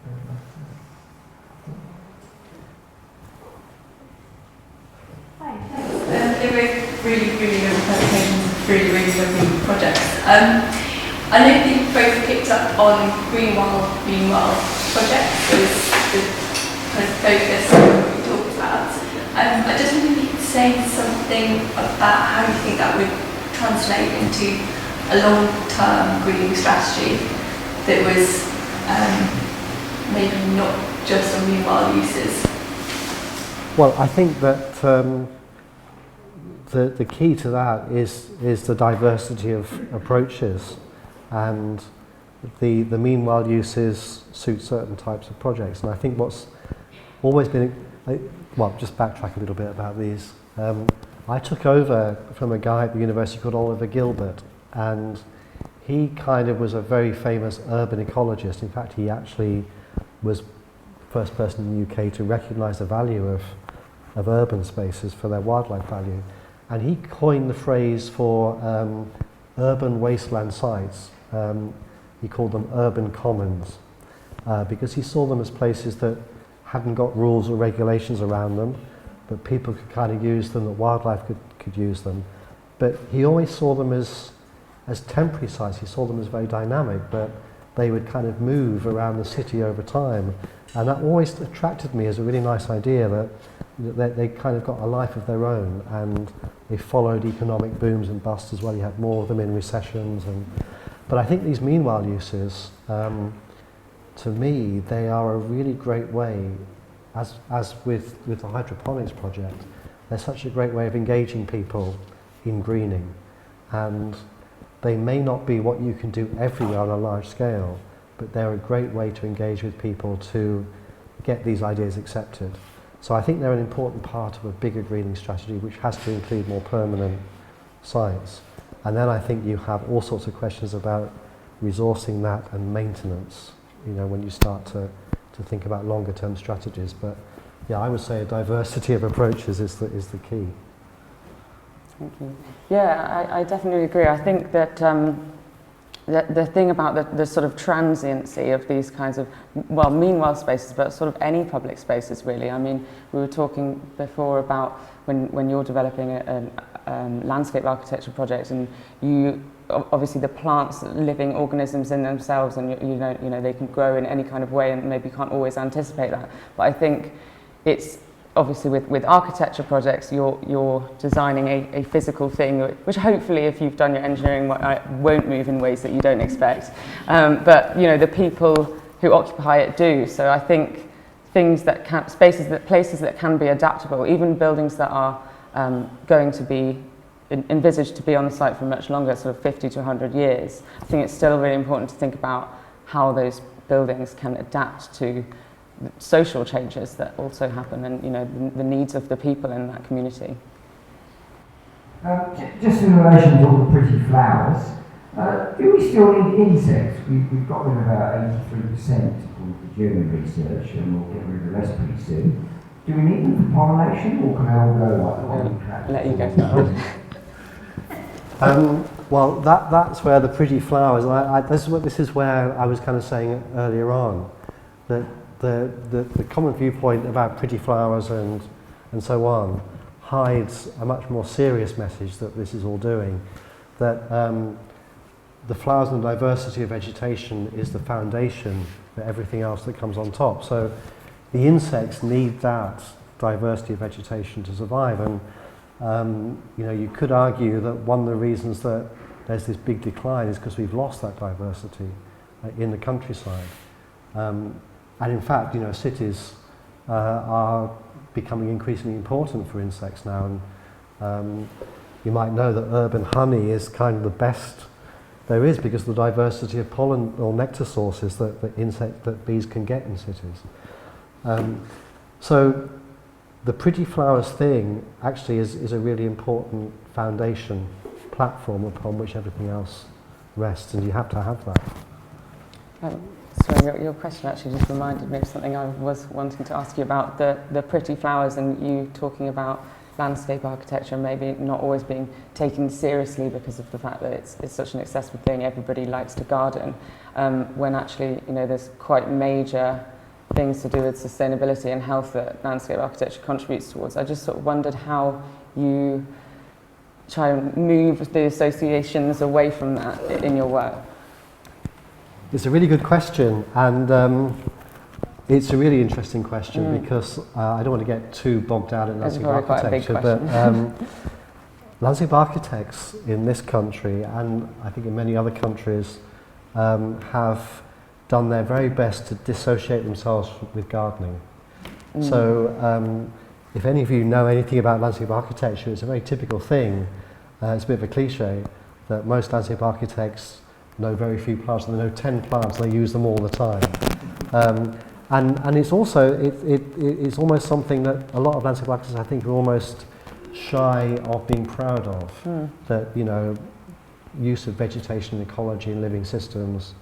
Hi, thanks. They were really good presentations, really lovely projects. I know that you both picked up on green wild projects as the kind of focus of what we talked about. I just wondered if you could say something about how you think that would translate into a long-term greening strategy that was maybe not just on green wild uses. Well, I think that the key to that is the diversity of approaches, and the meanwhile uses suit certain types of projects. And I think what's always been, well, just backtrack a little bit about these. I took over from a guy at the university called Oliver Gilbert, and he kind of was a very famous urban ecologist. In fact, he actually was the first person in the UK to recognise the value of urban spaces for their wildlife value. And he coined the phrase for urban wasteland sites. He called them urban commons, because he saw them as places that hadn't got rules or regulations around them, but people could kind of use them, that wildlife could use them. But he always saw them as temporary sites. He saw them as very dynamic, but they would kind of move around the city over time. And that always attracted me as a really nice idea, that they kind of got a life of their own, and they followed economic booms and busts as well. You had more of them in recessions. But I think these meanwhile uses, to me, they are a really great way, as with the hydroponics project, they're such a great way of engaging people in greening. And they may not be what you can do everywhere on a large scale, but they're a great way to engage with people to get these ideas accepted. So I think they're an important part of a bigger greening strategy, which has to include more permanent sites. And then I think you have all sorts of questions about resourcing that and maintenance, you know, when you start to think about longer term strategies. But yeah, I would say a diversity of approaches is the key. Thank you. Yeah, I definitely agree. I think that the thing about the sort of transiency of these kinds of, well, meanwhile spaces, but sort of any public spaces really. I mean, we were talking before about when you're developing landscape architecture project, and obviously the plants, living organisms in themselves, and you know they can grow in any kind of way, and maybe you can't always anticipate that. But I think it's obviously with architecture projects, you're designing a physical thing, which hopefully, if you've done your engineering, won't move in ways that you don't expect. But you know, the people who occupy it do. So I think places that can be adaptable, even buildings that are going to be envisaged to be on the site for much longer, sort of 50 to 100 years. I think it's still really important to think about how those buildings can adapt to social changes that also happen, and you know the needs of the people in that community. Just in relation to all the pretty flowers, do we still need insects? We've got rid of about 83% of the German research, and we'll get rid of the rest pretty soon. Do we need them for pollination, or can they all go like let you go first. Well, that's where the pretty flowers. This is where I was kind of saying earlier on that the common viewpoint about pretty flowers and so on hides a much more serious message that this is all doing. That the flowers and the diversity of vegetation is the foundation for everything else that comes on top. So the insects need that diversity of vegetation to survive, and you know, you could argue that one of the reasons that there's this big decline is because we've lost that diversity in the countryside. And in fact, you know, cities are becoming increasingly important for insects now, and you might know that urban honey is kind of the best there is because of the diversity of pollen or nectar sources that bees can get in cities. So the pretty flowers thing actually is a really important foundation platform upon which everything else rests, and you have to have that. Sorry, your question actually just reminded me of something I was wanting to ask you about, the pretty flowers, and you talking about landscape architecture maybe not always being taken seriously because of the fact that it's such an accessible thing. Everybody likes to garden, when actually, you know, there's quite major things to do with sustainability and health that landscape architecture contributes towards. I just sort of wondered how you try and move the associations away from that in your work. It's a really good question, and it's a really interesting question because I don't want to get too bogged down in landscape architecture, but landscape architects in this country, and I think in many other countries, have done their very best to dissociate themselves with gardening. So if any of you know anything about landscape architecture, it's a very typical thing. It's a bit of a cliche that most landscape architects know very few plants, and they know 10 plants and they use them all the time. And it's also, it's almost something that a lot of landscape architects I think are almost shy of being proud of. That, you know, use of vegetation and ecology and living systems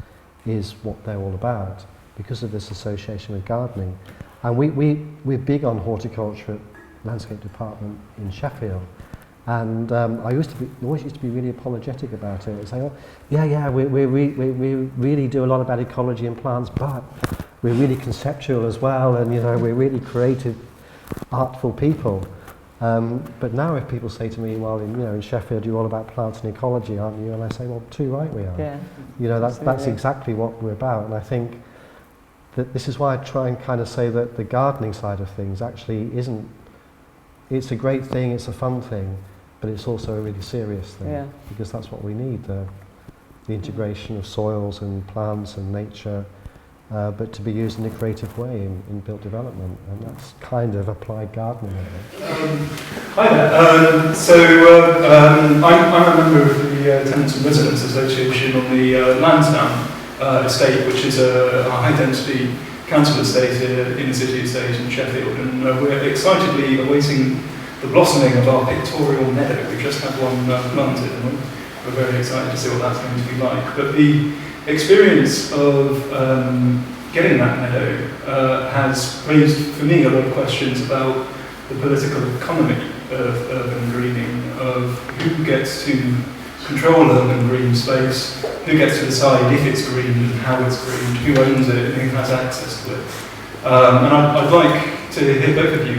is what they're all about because of this association with gardening. And we're big on horticulture at Landscape Department in Sheffield. And I always used to be really apologetic about it. Saying, oh, we really do a lot about ecology and plants, but we're really conceptual as well, and you know, we're really creative, artful people. But now if people say to me, well, in Sheffield, you're all about plants and ecology, aren't you? And I say, well, too right we are. Yeah, you know, that's exactly what we're about. And I think that this is why I try and kind of say that the gardening side of things actually isn't, it's a great thing, it's a fun thing, but it's also a really serious thing, because that's what we need, the integration of soils and plants and nature, but to be used in a creative way in built development, and that's kind of applied gardening, I think. Hi there. I'm a member of the Tenants and Residents Association on the Lansdowne estate, which is a high-density council estate, inner city estate in Sheffield, and we're excitedly awaiting the blossoming of our Pictorial Meadow. We've just had one planted, and we're very excited to see what that's going to be like. But the experience of getting that meadow has raised for me a lot of questions about the political economy of urban greening, of who gets to control urban green space, who gets to decide if it's greened and how it's greened, who owns it and who has access to it. And I'd like to hear both of you,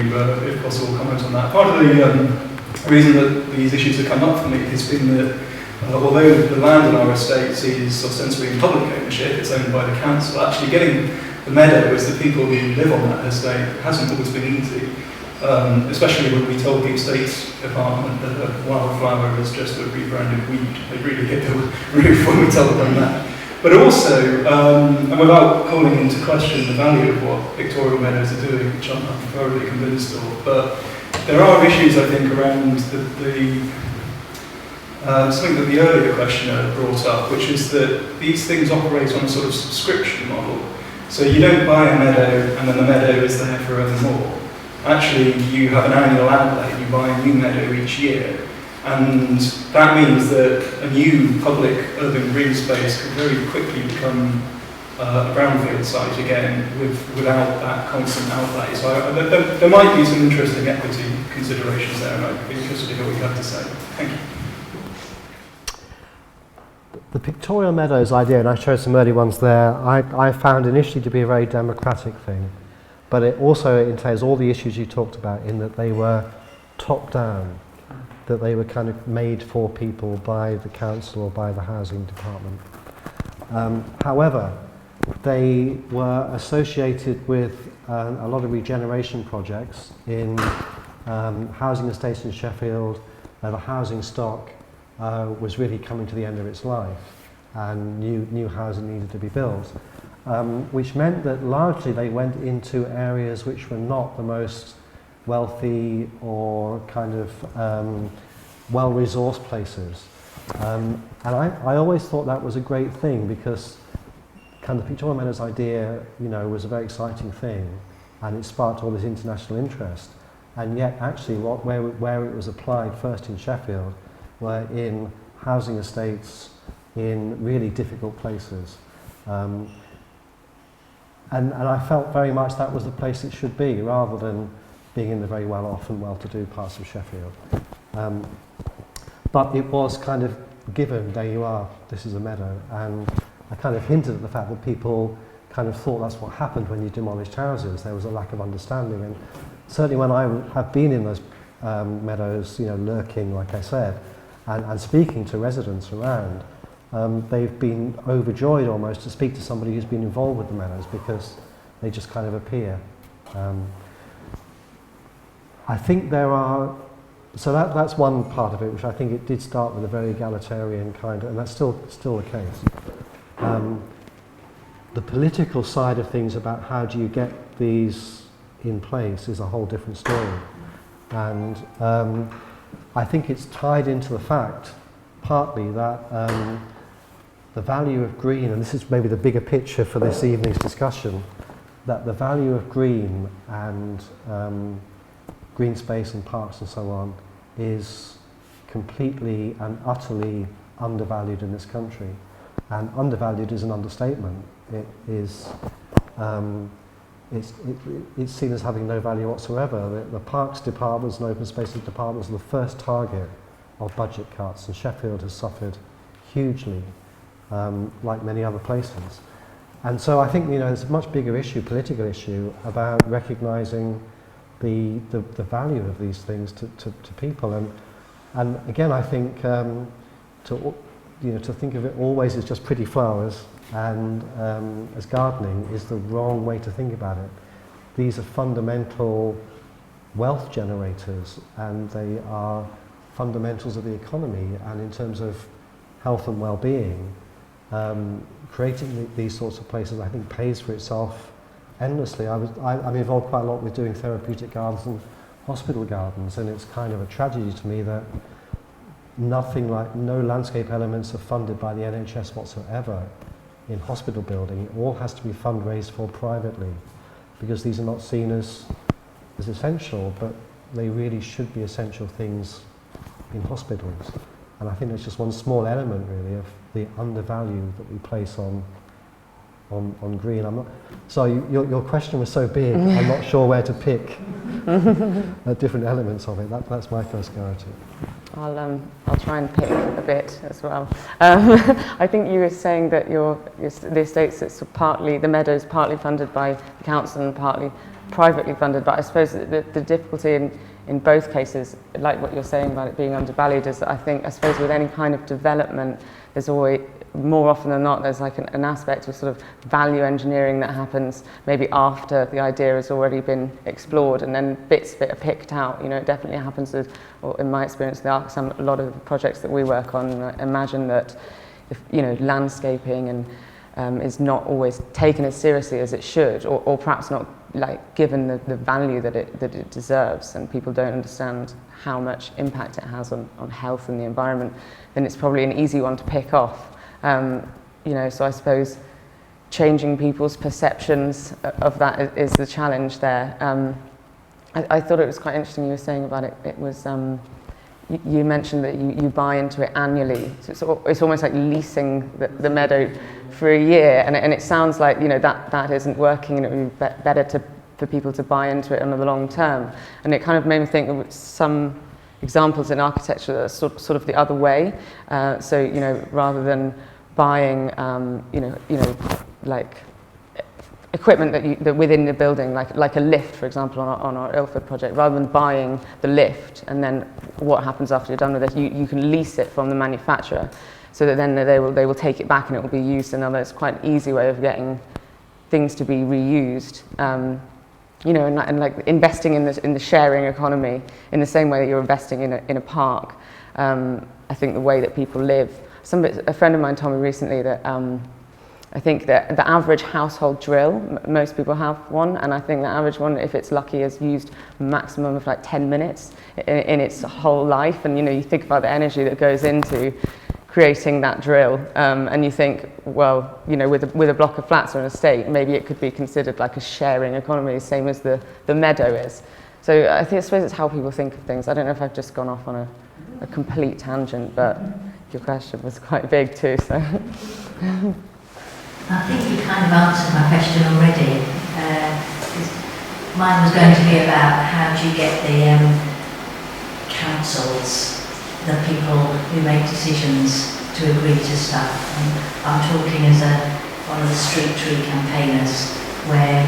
if possible, comment on that. Part of the the reason that these issues have come up for me has been that although the land on our estates is ostensibly in public ownership, it's owned by the council, actually getting the meadow as the people who live on that estate hasn't always been easy. Especially when we told the estates department that a wildflower is just a rebranded weed. They really hit the roof when we told them that. But also, and without calling into question the value of what Pictorial Meadows are doing, which I'm thoroughly convinced of, but there are issues, I think, around something that the earlier questioner brought up, which is that these things operate on a sort of subscription model. So you don't buy a meadow and then the meadow is there forevermore. Actually, you have an annual outlay, you buy a new meadow each year. And that means that a new public urban green space could very quickly become a brownfield site again without that constant outlay. So there might be some interesting equity considerations there, and I'd be interested to hear what you have to say. Thank you. The Pictorial Meadows idea, and I showed some early ones there, I found initially to be a very democratic thing, but it also entails all the issues you talked about in that they were top down, that they were kind of made for people by the council or by the housing department. However, they were associated with a lot of regeneration projects in housing estates in Sheffield. The housing stock was really coming to the end of its life, and new housing needed to be built, which meant that largely they went into areas which were not the most wealthy or kind of well-resourced places. And I always thought that was a great thing, because kind of the Pictorial Meadows idea, you know, was a very exciting thing, and it sparked all this international interest. And yet, actually, where it was applied first in Sheffield were in housing estates in really difficult places. And I felt very much that was the place it should be, rather than being in the very well-off and well-to-do parts of Sheffield. But it was kind of given, there you are, this is a meadow. And I kind of hinted at the fact that people kind of thought that's what happened when you demolished houses. There was a lack of understanding. And certainly when I have been in those meadows, you know, lurking, like I said, and speaking to residents around, they've been overjoyed almost to speak to somebody who's been involved with the meadows, because they just kind of appear. I think there are, so that's one part of it, which I think it did start with a very egalitarian kind of, and that's still the case. The political side of things about how do you get these in place is a whole different story. And I think it's tied into the fact, partly, that the value of green, and this is maybe the bigger picture for this evening's discussion, that the value of green and green space and parks and so on is completely and utterly undervalued in this country. And undervalued is an understatement. It is, it's seen as having no value whatsoever. The parks departments and open spaces departments are the first target of budget cuts, and Sheffield has suffered hugely, like many other places. And so I think, you know, there's a much bigger issue, political issue, about recognising the value of these things to people. And again, I think to think of it always as just pretty flowers and as gardening is the wrong way to think about it. These are fundamental wealth generators, and they are fundamentals of the economy, and in terms of health and well-being, creating these sorts of places, I think, pays for itself endlessly. I'm involved quite a lot with doing therapeutic gardens and hospital gardens, and it's kind of a tragedy to me that no landscape elements are funded by the NHS whatsoever in hospital building. It all has to be fundraised for privately, because these are not seen as essential, but they really should be essential things in hospitals. And I think it's just one small element, really, of the undervalue that we place on green. Your question was so big, I'm not sure where to pick different elements of it. That's my first go at it. I'll try and pick a bit as well. I think you were saying that the estates, it's partly, the meadows partly funded by the council and partly privately funded, but I suppose the difficulty in both cases, like what you're saying about it being undervalued, is that I suppose with any kind of development, there's always, more often than not, there's like an aspect of sort of value engineering that happens maybe after the idea has already been explored, and then bits of it are picked out. You know, it definitely happens with, or in my experience, a lot of the projects that we work on. And I imagine that, if, you know, landscaping and is not always taken as seriously as it should, or perhaps not like given the value that it deserves, and people don't understand how much impact it has on health and the environment, then it's probably an easy one to pick off. You know, so I suppose changing people's perceptions of that is the challenge there. I thought it was quite interesting you were saying about it. It was, you mentioned that you buy into it annually. So it's almost like leasing the meadow for a year, and it sounds like, you know, that isn't working, and it would be better for people to buy into it on the long term. And it kind of made me think of some examples in architecture that are sort of the other way. So, you know, rather than buying, you know, like equipment that within the building, like a lift, for example, on our Ilford project, rather than buying the lift and then what happens after you're done with it, you can lease it from the manufacturer, so that then they will take it back and it will be used another. It's quite an easy way of getting things to be reused. You know, and like investing in the sharing economy in the same way that you're investing in a park. I think the way that people live. A friend of mine told me recently that I think that the average household drill, most people have one, and I think the average one, if it's lucky, is used a maximum of like 10 minutes in its whole life. And you know, you think about the energy that goes into creating that drill, and you think, well, you know, with a block of flats or an estate, maybe it could be considered like a sharing economy, same as the meadow is. So I suppose it's how people think of things. I don't know if I've just gone off on a complete tangent, but your question was quite big too, so. I think you kind of answered my question already. Mine was going to be about how do you get the councils, the people who make decisions, to agree to stuff. And I'm talking as one of the street tree campaigners, where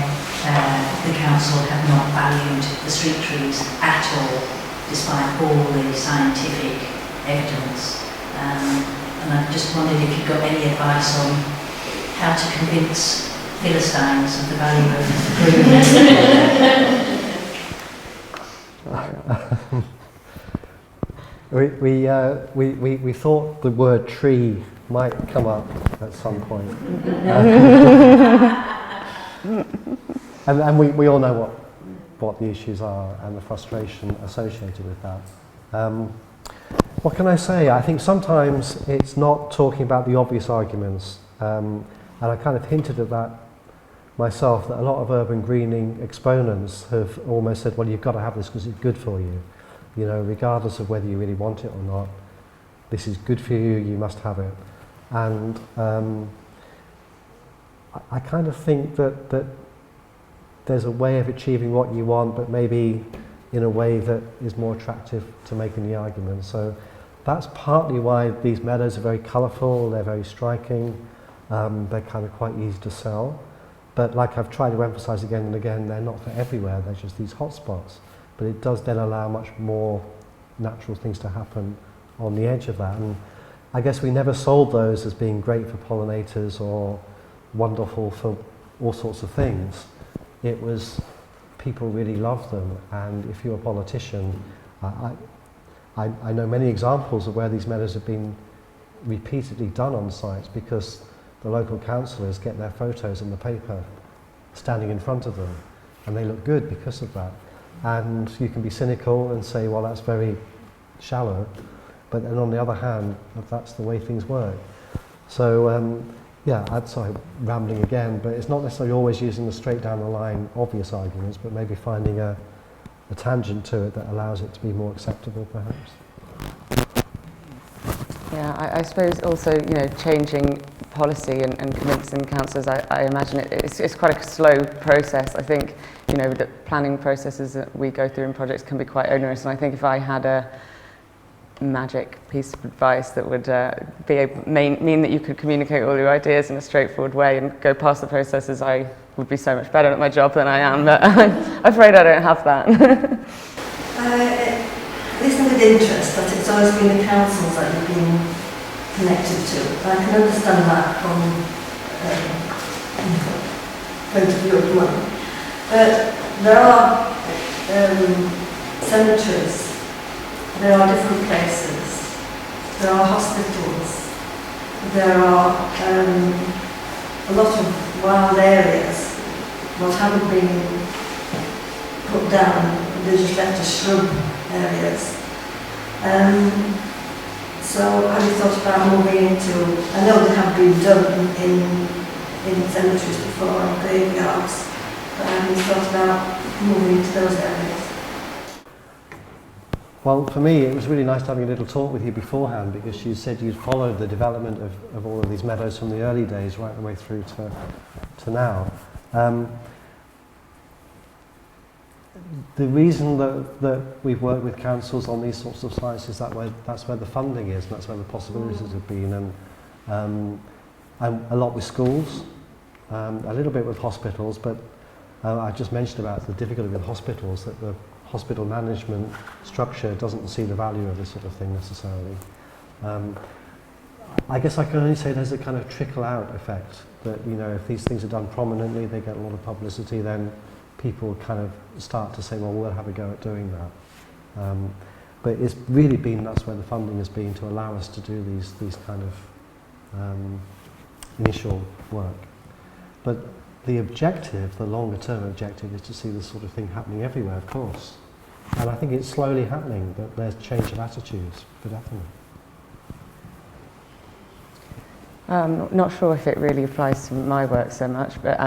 the council have not valued the street trees at all, despite all the scientific evidence. And I just wondered if you've got any advice on how to convince Philistines of the value of green. We thought the word tree might come up at some point. And we all know what the issues are and the frustration associated with that. What can I say? I think sometimes it's not talking about the obvious arguments. And I kind of hinted at that myself, that a lot of urban greening exponents have almost said, well, you've got to have this because it's good for you. You know, regardless of whether you really want it or not, this is good for you, you must have it. And I kind of think that there's a way of achieving what you want, but maybe in a way that is more attractive to making the argument. So that's partly why these meadows are very colourful, they're very striking, they're kind of quite easy to sell. But like I've tried to emphasise again and again, they're not for everywhere, they're just these hotspots. But it does then allow much more natural things to happen on the edge of that. And I guess we never sold those as being great for pollinators or wonderful for all sorts of things. It was, people really loved them, and if you're a politician, I know many examples of where these meadows have been repeatedly done on sites because the local councillors get their photos in the paper standing in front of them, and they look good because of that. And you can be cynical and say, well, that's very shallow, but then on the other hand, that's the way things work. So yeah, I'm sorry, rambling again, but it's not necessarily always using the straight down the line obvious arguments, but maybe finding a tangent to it that allows it to be more acceptable, perhaps. Yeah, I suppose also, you know, changing policy and convincing councillors, I imagine it's quite a slow process. I think, you know, the planning processes that we go through in projects can be quite onerous, and I think if I had a magic piece of advice that would mean that you could communicate all your ideas in a straightforward way and go past the processes, I would be so much better at my job than I am, but I'm afraid I don't have that. Listen with interest that it's always been the councils that you've been connected to. I can understand that from point of view of money. But there are cemeteries, there are different places, there are hospitals, there are a lot of wild areas that haven't been put down, they're just left as shrub areas. So have you thought about moving into, I know they have been done in cemeteries before, in graveyards, but have you thought about moving into those areas? Well, for me, it was really nice having a little talk with you beforehand, because you said you'd followed the development of all of these meadows from the early days right the way through to now. The reason that we've worked with councils on these sorts of sites is that's where the funding is, and that's where the possibilities have been, and a lot with schools, a little bit with hospitals, but I just mentioned about the difficulty with hospitals, that the hospital management structure doesn't see the value of this sort of thing necessarily. I guess I can only say there's a kind of trickle-out effect, that, you know, if these things are done prominently, they get a lot of publicity, then people kind of start to say, well, we'll have a go at doing that. But it's really been, that's where the funding has been, to allow us to do these kind of initial work. But the objective, the longer term objective, is to see this sort of thing happening everywhere, of course. And I think it's slowly happening, that there's change of attitudes, for definitely. Not sure if it really applies to my work so much, but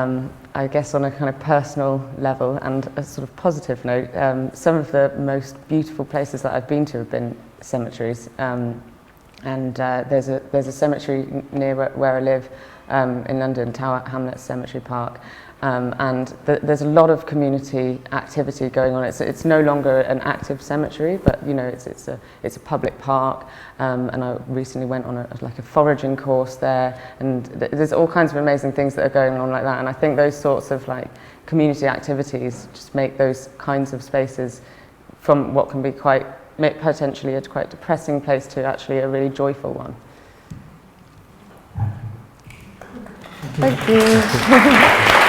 I guess on a kind of personal level and a sort of positive note, some of the most beautiful places that I've been to have been cemeteries. There's a cemetery near where I live in London, Tower Hamlets Cemetery Park, and there's a lot of community activity going on. It's no longer an active cemetery, but you know, it's a public park, and I recently went on a foraging course there, and there's all kinds of amazing things that are going on like that. And I think those sorts of like community activities just make those kinds of spaces, from what can be potentially a quite depressing place, to actually a really joyful one. Thank you.